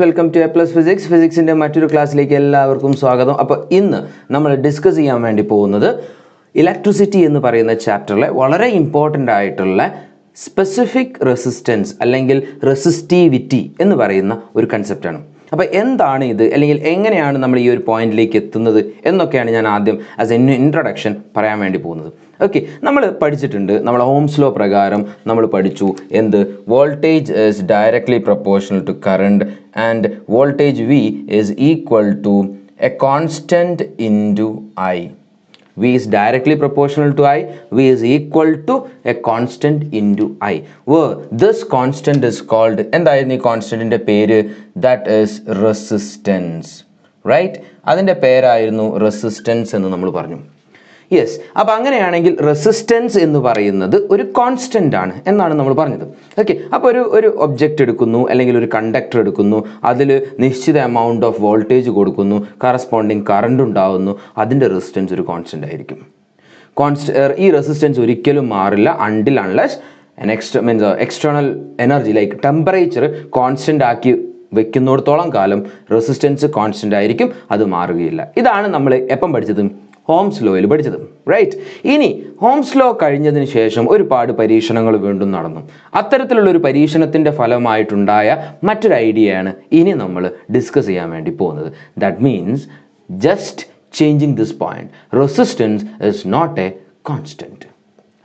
Welcome to A plus physics. ഫിസിക്സിൻ്റെ മറ്റൊരു ക്ലാസ്സിലേക്ക് എല്ലാവർക്കും സ്വാഗതം. അപ്പോൾ ഇന്ന് നമ്മൾ ഡിസ്കസ് ചെയ്യാൻ വേണ്ടി പോകുന്നത് ഇലക്ട്രിസിറ്റി എന്ന് പറയുന്ന ചാപ്റ്ററിലെ വളരെ ഇമ്പോർട്ടൻ്റ് ആയിട്ടുള്ള സ്പെസിഫിക് റെസിസ്റ്റൻസ് അല്ലെങ്കിൽ റെസിസ്റ്റിവിറ്റി എന്ന് പറയുന്ന ഒരു കൺസെപ്റ്റാണ്. അപ്പോൾ എന്താണ് ഇത്, അല്ലെങ്കിൽ എങ്ങനെയാണ് നമ്മൾ ഈ ഒരു പോയിന്റിലേക്ക് എത്തുന്നത് എന്നൊക്കെയാണ് ഞാൻ ആദ്യം ആസ് എ ഇൻട്രൊഡക്ഷൻ പറയാൻ വേണ്ടി പോകുന്നത്. ഓക്കെ, നമ്മൾ പഠിച്ചിട്ടുണ്ട്, നമ്മൾ ഓംസ് ലോ പ്രകാരം നമ്മൾ പഠിച്ചു എന്ത്, voltage is directly proportional to current and voltage V is equal to a constant into I. V is directly proportional to I. V is equal to a constant into I. Where this constant is called, എന്തായിരുന്നു ഈ കോൺസ്റ്റന്റിന്റെ പേര്? That is resistance, right? അതിന്റെ പേരായിരുന്നു resistance എന്ന് നമ്മൾ പറഞ്ഞു. Yes, അപ്പോൾ അങ്ങനെയാണെങ്കിൽ റെസിസ്റ്റൻസ് എന്ന് പറയുന്നത് ഒരു കോൺസ്റ്റൻ്റ് ആണ് എന്നാണ് നമ്മൾ പറഞ്ഞത്. ഓക്കെ, അപ്പോൾ ഒരു ഒബ്ജക്റ്റ് എടുക്കുന്നു അല്ലെങ്കിൽ ഒരു കണ്ടക്ടർ എടുക്കുന്നു, അതിൽ നിശ്ചിത എമൗണ്ട് ഓഫ് വോൾട്ടേജ് കൊടുക്കുന്നു, കറസ്പോണ്ടിങ് കറണ്ട് ഉണ്ടാകുന്നു, അതിൻ്റെ റെസിസ്റ്റൻസ് ഒരു കോൺസ്റ്റൻ്റ് ആയിരിക്കും. ഈ റെസിസ്റ്റൻസ് ഒരിക്കലും മാറില്ല until unless external energy like temperature constant ആക്കി വെക്കുന്നിടത്തോളം കാലം റെസിസ്റ്റൻസ് കോൺസ്റ്റൻ്റ് ആയിരിക്കും, അത് മാറുകയില്ല. ഇതാണ് നമ്മൾ എപ്പം പഠിച്ചത്? ഓംസ് ലോയിൽ പഠിച്ചത്, റൈറ്റ്? ഇനി ഓംസ് ലോ കഴിഞ്ഞതിന് ശേഷം ഒരുപാട് പരീക്ഷണങ്ങൾ വീണ്ടും നടന്നു. അത്തരത്തിലുള്ള ഒരു പരീക്ഷണത്തിൻ്റെ ഫലമായിട്ടുണ്ടായ മറ്റൊരു ഐഡിയയാണ് ഇനി നമ്മൾ ഡിസ്കസ് ചെയ്യാൻ വേണ്ടി പോകുന്നത്. That means just changing this point, resistance is not a constant.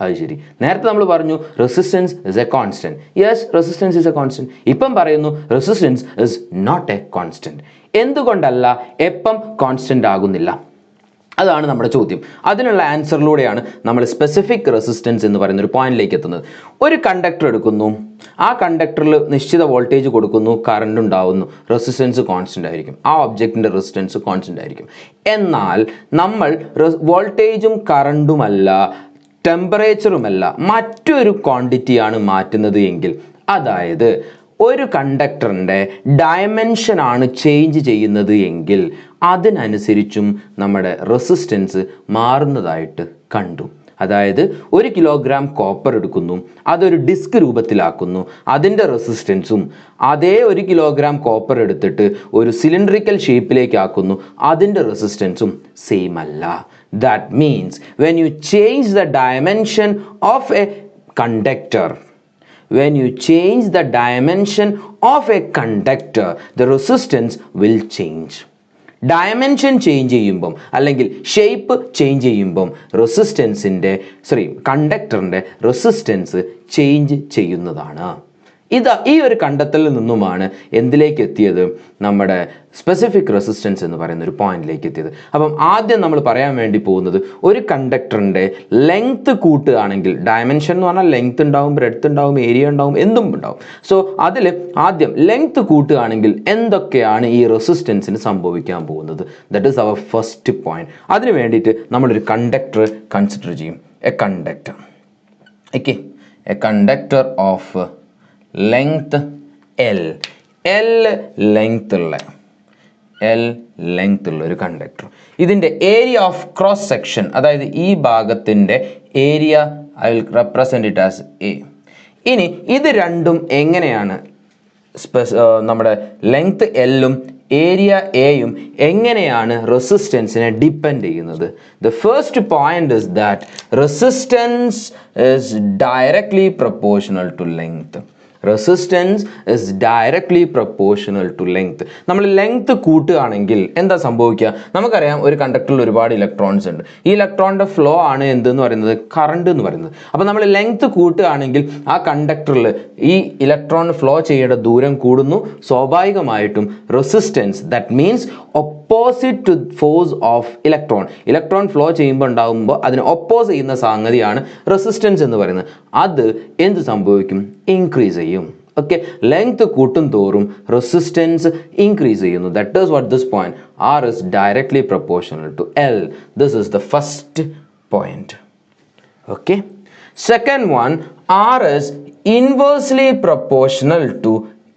അത് ശരി, നേരത്തെ നമ്മൾ പറഞ്ഞു resistance is a constant. Yes, resistance is a constant. ഇപ്പം പറയുന്നു resistance is not a constant. എന്തുകൊണ്ടല്ല, എപ്പം കോൺസ്റ്റൻ്റ് ആകുന്നില്ല? അതാണ് നമ്മുടെ ചോദ്യം. അതിനുള്ള ആൻസറിലൂടെയാണ് നമ്മൾ സ്പെസിഫിക് റെസിസ്റ്റൻസ് എന്ന് പറയുന്ന ഒരു പോയിന്റിലേക്ക് എത്തുന്നത്. ഒരു കണ്ടക്ടർ എടുക്കുന്നു, ആ കണ്ടക്ടറിൽ നിശ്ചിത വോൾട്ടേജ് കൊടുക്കുന്നു, കറണ്ട് ഉണ്ടാവുന്നു, റെസിസ്റ്റൻസ് കോൺസ്റ്റൻ്റ് ആയിരിക്കും, ആ ഒബ്ജക്റ്റിൻ്റെ റെസിസ്റ്റൻസ് കോൺസ്റ്റൻ്റ് ആയിരിക്കും. എന്നാൽ നമ്മൾ വോൾട്ടേജും കറണ്ടുമല്ല ടെമ്പറേച്ചറുമല്ല മറ്റൊരു ക്വാണ്ടിറ്റിയാണ് മാറ്റുന്നത് എങ്കിൽ, അതായത് ഒരു കണ്ടക്ടറിൻ്റെ ഡയമെൻഷനാണ് ചേഞ്ച് ചെയ്യുന്നത് എങ്കിൽ അതിനനുസരിച്ചും നമ്മുടെ റെസിസ്റ്റൻസ് മാറുന്നതായിട്ട് കണ്ടു. അതായത് 1 കിലോഗ്രാം കോപ്പർ എടുക്കുന്നു, അതൊരു ഡിസ്ക് രൂപത്തിലാക്കുന്നു, അതിൻ്റെ റെസിസ്റ്റൻസും അതേ 1 കിലോഗ്രാം കോപ്പർ എടുത്തിട്ട് ഒരു സിലിണ്ടറിക്കൽ ഷേപ്പിലേക്ക് ആക്കുന്നു, അതിൻ്റെ റെസിസ്റ്റൻസും സെയിം അല്ല. That means when you change the dimension of A conductor, when you change the dimension of a conductor, the resistance will change. Dimension change ചെയ്യുമ്പം അല്ലെങ്കിൽ ഷേപ്പ് ചേഞ്ച് ചെയ്യുമ്പം കണ്ടക്ടറിൻ്റെ റെസിസ്റ്റൻസ് ചേഞ്ച് ചെയ്യുന്നതാണ്. ഈ ഒരു കണ്ടെത്തലിൽ നിന്നുമാണ് എന്തിലേക്ക് എത്തിയത്? നമ്മുടെ സ്പെസിഫിക് റെസിസ്റ്റൻസ് എന്ന് പറയുന്ന ഒരു പോയിന്റിലേക്ക് എത്തിയത്. അപ്പം ആദ്യം നമ്മൾ പറയാൻ വേണ്ടി പോകുന്നത്, ഒരു കണ്ടക്ടറിൻ്റെ ലെങ്ത് കൂട്ടുകയാണെങ്കിൽ, ഡയമെൻഷൻ എന്ന് പറഞ്ഞാൽ ലെങ്ത് ഉണ്ടാവും, ബ്രെഡ്ത്ത് ഉണ്ടാവും, ഏരിയ ഉണ്ടാവും, എന്തും ഉണ്ടാവും. സോ അതിൽ ആദ്യം ലെങ്ത് കൂട്ടുകയാണെങ്കിൽ എന്തൊക്കെയാണ് ഈ റെസിസ്റ്റൻസിന് സംഭവിക്കാൻ പോകുന്നത്? That is our first point. അതിന് വേണ്ടിയിട്ട് നമ്മളൊരു കണ്ടക്ടർ കൺസിഡർ ചെയ്യും. A conductor, okay, a conductor of length L length ഉള്ള ഒരു കണ്ടക്ടർ. ഇതിൻ്റെ ഏരിയ ഓഫ് ക്രോസ് സെക്ഷൻ, അതായത് ഈ ഭാഗത്തിൻ്റെ area I will represent it as A. ഇനി ഇത് രണ്ടും എങ്ങനെയാണ്, നമ്മുടെ ലെങ്ത് എല്ലും ഏരിയ എയും എങ്ങനെയാണ് റെസിസ്റ്റൻസിനെ ഡിപ്പെൻഡ് ചെയ്യുന്നത്? The first point is that resistance is directly proportional to length. Resistance is directly proportional to length. നമ്മൾ ലെങ്ത് കൂട്ടുകയാണെങ്കിൽ എന്താ സംഭവിക്കുക? നമുക്കറിയാം ഒരു കണ്ടക്ടറിൽ ഒരുപാട് ഇലക്ട്രോൺസ് ഉണ്ട്. ഈ ഇലക്ട്രോണിൻ്റെ ഫ്ലോ ആണ് എന്തെന്ന് പറയുന്നത്? കറണ്ട് എന്ന് പറയുന്നത്. അപ്പോൾ നമ്മൾ ലെങ്ത് കൂട്ടുകയാണെങ്കിൽ ആ കണ്ടക്ടറിൽ ഈ ഇലക്ട്രോൺ ഫ്ലോ ചെയ്യേണ്ട ദൂരം കൂടുന്നു. സ്വാഭാവികമായിട്ടും resistance, that means opposite to force of electron flow ചെയ്യുമ്പോൾ ഉണ്ടാകുമ്പോൾ അതിന് ഒപ്പോസ് ചെയ്യുന്ന സംഗതിയാണ് റെസിസ്റ്റൻസ് എന്ന് പറയുന്നത്. അത് എന്ത് സംഭവിക്കും? ഇൻക്രീസ് ചെയ്യും. ഓക്കെ, ലെങ്ത് കൂട്ടും തോറും റെസിസ്റ്റൻസ് ഇൻക്രീസ് ചെയ്യുന്നു. That is what this point, R is directly proportional to L. This is the first point. Okay, second one, R is inversely proportional to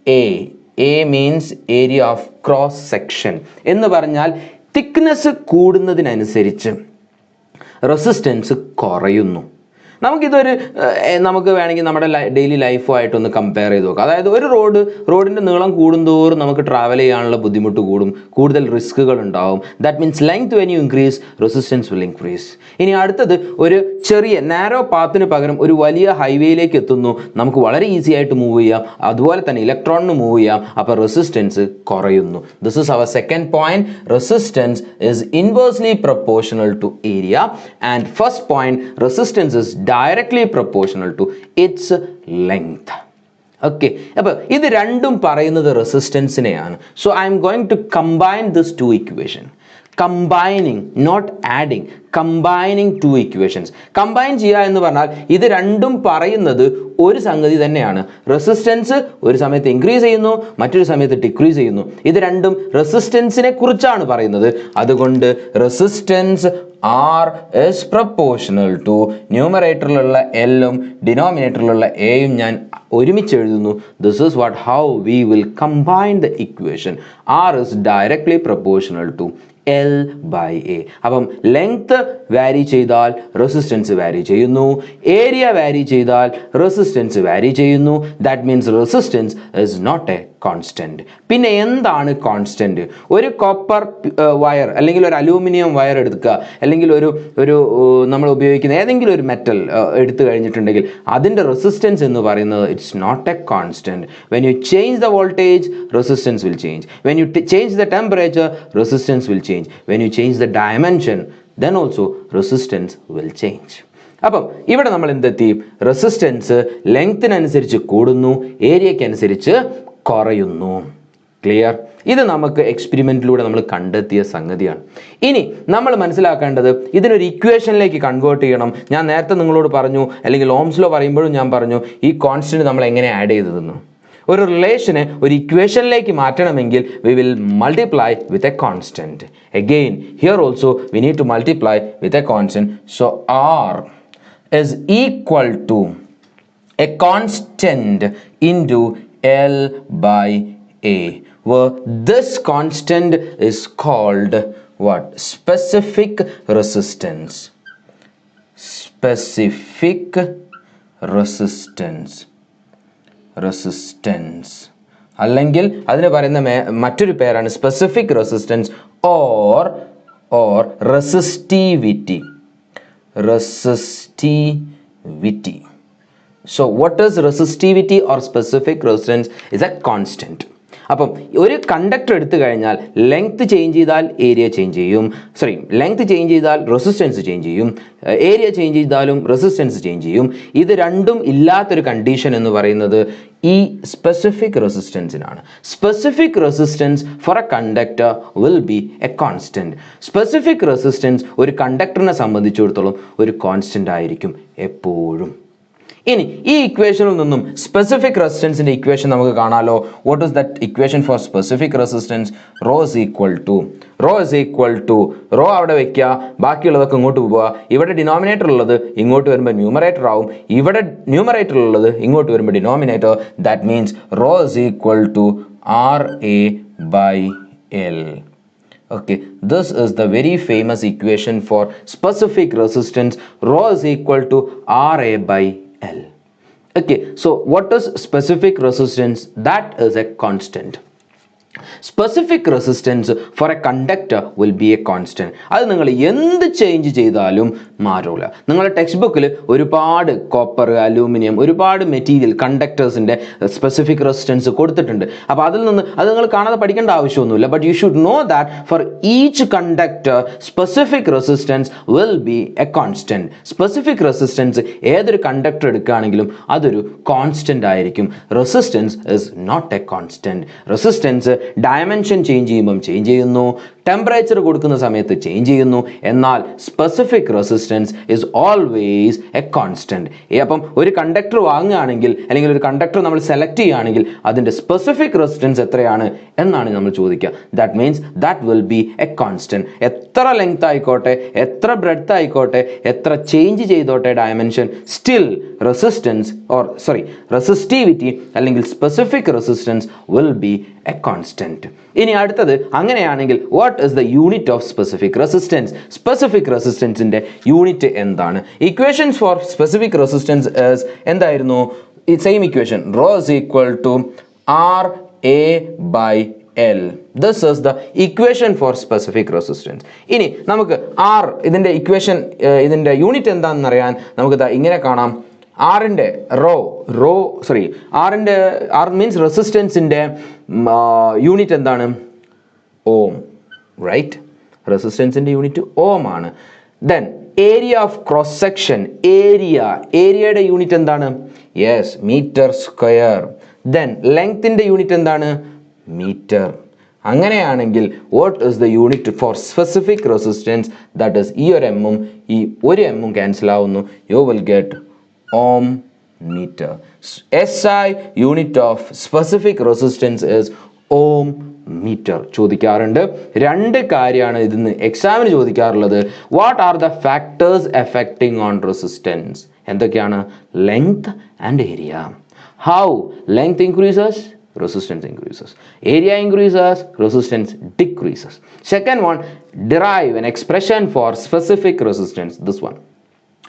A. A means area of cross section. എന്ന് പറഞ്ഞാൽ thickness കൂടുന്നതിനനുസരിച്ച് resistance കുറയുന്നു. നമുക്കിതൊരു നമുക്ക് വേണമെങ്കിൽ നമ്മുടെ daily ലൈഫുമായിട്ടൊന്ന് compare ചെയ്ത് നോക്കാം. അതായത് ഒരു റോഡിൻ്റെ നീളം കൂടുന്തോറും നമുക്ക് ട്രാവൽ ചെയ്യാനുള്ള ബുദ്ധിമുട്ട് കൂടും, കൂടുതൽ റിസ്കുകൾ ഉണ്ടാവും. That means length when you increase resistance will increase. ഇനി അടുത്തത് ഒരു ചെറിയ നാരോ പാത്തിന് പകരം ഒരു വലിയ ഹൈവേയിലേക്ക് എത്തുന്നു, നമുക്ക് വളരെ ഈസി ആയിട്ട് മൂവ് ചെയ്യാം. അതുപോലെ തന്നെ ഇലക്ട്രോണിന് മൂവ് ചെയ്യാം, അപ്പോൾ റെസിസ്റ്റൻസ് കുറയുന്നു. This is our second point. Resistance is inversely proportional to area, and first point, resistance is directly proportional to its length. Okay, അപ്പോൾ ഇത് രണ്ടും പറയുന്നത് റെസിസ്റ്റൻസിനെയാണ്. So I'm going to combine this two equation. Combining, not adding, combining two equations. Combine ചെയ്യുക എന്ന് പറഞ്ഞാൽ ഇത് രണ്ടും പറയുന്നത് ഒരു സംഗതി തന്നെയാണ്. റെസിസ്റ്റൻസ് ഒരു സമയത്ത് ഇൻക്രീസ് ചെയ്യുന്നു, മറ്റൊരു സമയത്ത് ഡിക്രീസ് ചെയ്യുന്നു. ഇത് രണ്ടും റെസിസ്റ്റൻസിനെ കുറിച്ചാണ് പറയുന്നത്. അതുകൊണ്ട് resistance R is proportional to ന്യൂമറേറ്ററിലുള്ള എല്ലും ഡിനോമിനേറ്ററിലുള്ള എയും ഞാൻ ഒരുമിച്ച് എഴുതുന്നു. This is what how we will combine the equation. R is directly proportional to L by A. അപ്പം ലെങ്ത് വാരി ചെയ്താൽ റെസിസ്റ്റൻസ് വാരി ചെയ്യുന്നു, ഏരിയ വാരി ചെയ്താൽ റെസിസ്റ്റൻസ് വാരി ചെയ്യുന്നു. That means resistance is not a constant. പിന്നെ എന്താണ് constant? ഒരു copper wire അല്ലെങ്കിൽ ഒരു അലൂമിനിയം വയർ എടുക്കുക, അല്ലെങ്കിൽ ഒരു നമ്മൾ ഉപയോഗിക്കുന്ന ഏതെങ്കിലും ഒരു മെറ്റൽ എടുത്തു കഴിഞ്ഞിട്ടുണ്ടെങ്കിൽ അതിൻ്റെ റെസിസ്റ്റൻസ് എന്ന് പറയുന്നത് it's not a constant. When you change the voltage, resistance will change. When you change the temperature, resistance will change. When you change the dimension, then also resistance will change. അപ്പം ഇവിടെ നമ്മൾ എന്തെത്തി? Resistance ലെങ്ത്തിനനുസരിച്ച് കൂടുന്നു, ഏരിയയ്ക്ക് അനുസരിച്ച് കുറയുന്നു. Clear? ഇത് നമുക്ക് എക്സ്പെരിമെൻറ്റിലൂടെ നമ്മൾ കണ്ടെത്തിയ സംഗതിയാണ്. ഇനി നമ്മൾ മനസ്സിലാക്കേണ്ടത് ഇതിനൊരു ഇക്വേഷനിലേക്ക് കൺവേർട്ട് ചെയ്യണം. ഞാൻ നേരത്തെ നിങ്ങളോട് പറഞ്ഞു, അല്ലെങ്കിൽ ഓംസ് ലോ പറയുമ്പോഴും ഞാൻ പറഞ്ഞു, ഈ കോൺസ്റ്റന്റ് നമ്മൾ എങ്ങനെ ആഡ് ചെയ്തതെന്ന്. ഒരു റിലേഷനെ ഒരു ഇക്വേഷനിലേക്ക് മാറ്റണമെങ്കിൽ we will multiply with a constant. Again here also we need to multiply with a constant. So R is equal to a constant into L by A, where this constant is called what? Specific resistance. Specific resistance. അല്ലെങ്കിൽ അതിന് പറയുന്ന മറ്റൊരു പേരാണ് specific resistance or resistivity. So what is resistivity or specific resistance? Is a constant. അപ്പം ഒരു conductor എടുത്തു കഴിഞ്ഞാൽ length change ചെയ്താൽ ഏരിയ ചേഞ്ച് ചെയ്യും, ലെങ്ത് ചേഞ്ച് ചെയ്താൽ റെസിസ്റ്റൻസ് ചേഞ്ച് ചെയ്യും, ഏരിയ ചേഞ്ച് ചെയ്താലും റെസിസ്റ്റൻസ് ചേഞ്ച് ചെയ്യും. ഇത് രണ്ടും ഇല്ലാത്തൊരു കണ്ടീഷൻ എന്ന് പറയുന്നത് ഈ സ്പെസിഫിക് റെസിസ്റ്റൻസിനാണ്. Specific resistance for a conductor will be a constant. Specific resistance ഒരു കണ്ടക്ടറിനെ സംബന്ധിച്ചിടത്തോളം ഒരു കോൺസ്റ്റന്റ് ആയിരിക്കും എപ്പോഴും. ഇനി ഈ ഇക്വേഷനിൽ നിന്നും സ്പെസിഫിക് റെസിസ്റ്റൻസിന്റെ ഇക്വേഷൻ നമുക്ക് കാണാലോ. What is that equation for specific resistance? Rho is equal to rho അവിടെ വെക്കുക, ബാക്കിയുള്ളതൊക്കെ ഇങ്ങോട്ട് പോവുക. ഇവിടെ ഡിനോമിനേറ്റർ ഉള്ളത് ഇങ്ങോട്ട് വരുമ്പോൾ ന്യൂമറേറ്റർ ആവും, ഇവിടെ ന്യൂമറേറ്റർ ഉള്ളത് ഇങ്ങോട്ട് വരുമ്പോൾ denominator. That means rho is equal to RA by L. Okay, this is the very famous equation for specific resistance. Rho is equal to RA by L. Okay, so what is specific resistance? That is a constant. Specific resistance for a conductor will be a constant. അത് നിങ്ങൾ എന്ത് change ചെയ്താലും മാറില്ല. നിങ്ങളുടെ text ബുക്കിൽ ഒരുപാട് copper, aluminium, ഒരുപാട് material കണ്ടക്ടേഴ്സിൻ്റെ സ്പെസിഫിക് റെസിസ്റ്റൻസ് കൊടുത്തിട്ടുണ്ട്. അപ്പോൾ അതിൽ നിന്ന് അത് നിങ്ങൾ കാണാതെ പഠിക്കേണ്ട ആവശ്യമൊന്നുമില്ല. But you should know that for each conductor specific resistance will be a constant. Specific resistance ഏതൊരു കണ്ടക്ടർ എടുക്കുകയാണെങ്കിലും അതൊരു കോൺസ്റ്റന്റ് ആയിരിക്കും. Resistance is not a constant. Resistance dimension change ചെയ്യുമ്പം ചേഞ്ച് ചെയ്യുന്നു, ടെമ്പറേച്ചർ കൊടുക്കുന്ന സമയത്ത് ചേഞ്ച് ചെയ്യുന്നു. എന്നാൽ specific resistance is always a constant. അപ്പം ഒരു കണ്ടക്ടർ വാങ്ങുകയാണെങ്കിൽ അല്ലെങ്കിൽ ഒരു കണ്ടക്ടർ നമ്മൾ സെലക്ട് ചെയ്യുകയാണെങ്കിൽ അതിൻ്റെ സ്പെസിഫിക് റെസിസ്റ്റൻസ് എത്രയാണ് എന്നാണ് നമ്മൾ ചോദിക്കുക. That means that will be a constant. എത്ര ലെങ്ത് ആയിക്കോട്ടെ, എത്ര ബ്രെഡ്ത്ത് ആയിക്കോട്ടെ, എത്ര ചേഞ്ച് ചെയ്തോട്ടെ ഡയമെൻഷൻ, സ്റ്റിൽ റെസിസ്റ്റിവിറ്റി അല്ലെങ്കിൽ specific resistance will be a constant. ഇനി അടുത്തത് അങ്ങനെയാണെങ്കിൽ what is the unit of specific resistance? Specific resistance ന്റെ യൂണിറ്റ് എന്താണ്? Equations for specific resistance is എന്തായിരുന്നു? Same equation, rho is equal to RA by L. This is the equation for specific resistance. ഇനി നമുക്ക് R ഇതിന്റെ equation ഇതിന്റെ unit എന്താണെന്ന് അറിയാൻ നമുക്ക് ഇങ്ങനെ കാണാം. ആറിൻ്റെ ആർ മീൻസ് റെസിസ്റ്റൻസിൻ്റെ യൂണിറ്റ് എന്താണ്? ഓം, റൈറ്റ്? റെസിസ്റ്റൻസിൻ്റെ യൂണിറ്റ് ഓം ആണ്. Then area of cross section, ഏരിയയുടെ യൂണിറ്റ് എന്താണ്? Yes, metre square. ദെൻ ലെങ്ത്തിൻ്റെ യൂണിറ്റ് എന്താണ്? മീറ്റർ. അങ്ങനെയാണെങ്കിൽ what is the unit for specific resistance? That is ഈ ഒരു എമ്മും ഈ ഒരു എമ്മും ക്യാൻസൽ ആവുന്നു. You will get ohm meter. SI unit of specific resistance is ohm meter. ചോദിക്കാറുണ്ട്. രണ്ട് കാര്യമാണ് ഇതിന്ന് എക്സാമിന് ചോദിക്കാറുള്ളത്. What are the factors affecting on resistance? എന്തൊക്കെയാണ്? Length and area. How length increases, resistance increases. Area increases, resistance decreases. Second one, derive an expression for specific resistance. This one.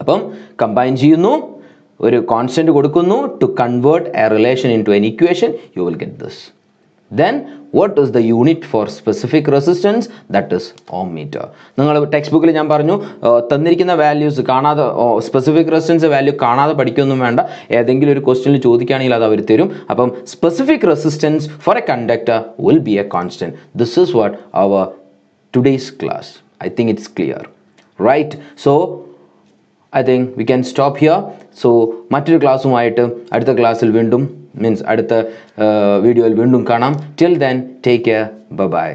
അപ്പം combine ചെയ്യുന്നു, ഒരു കോൺസ്റ്റന്റ് കൊടുക്കുന്നു, to convert a relation into an equation, you will get this. Then what is the unit for specific resistance? That is ohm metre. നിങ്ങൾ text ബുക്കിൽ ഞാൻ പറഞ്ഞു, തന്നിരിക്കുന്ന values കാണാതെ, സ്പെസിഫിക് റെസിസ്റ്റൻസ് വാല്യൂ കാണാതെ പഠിക്കൊന്നും വേണ്ട. ഏതെങ്കിലും ഒരു ക്വസ്റ്റ്യനിൽ ചോദിക്കുകയാണെങ്കിൽ അത് അവർ തരും. അപ്പം specific resistance for a conductor will be a constant. This is what our today's class. I think it's clear, right? So I think we can stop here. So മറ്റൊരു ക്ലാസ്സുമായിട്ട് അടുത്ത ക്ലാസ്സിൽ വീണ്ടും അടുത്ത വീഡിയോയിൽ വീണ്ടും കാണാം. Till then, take care. Bye bye.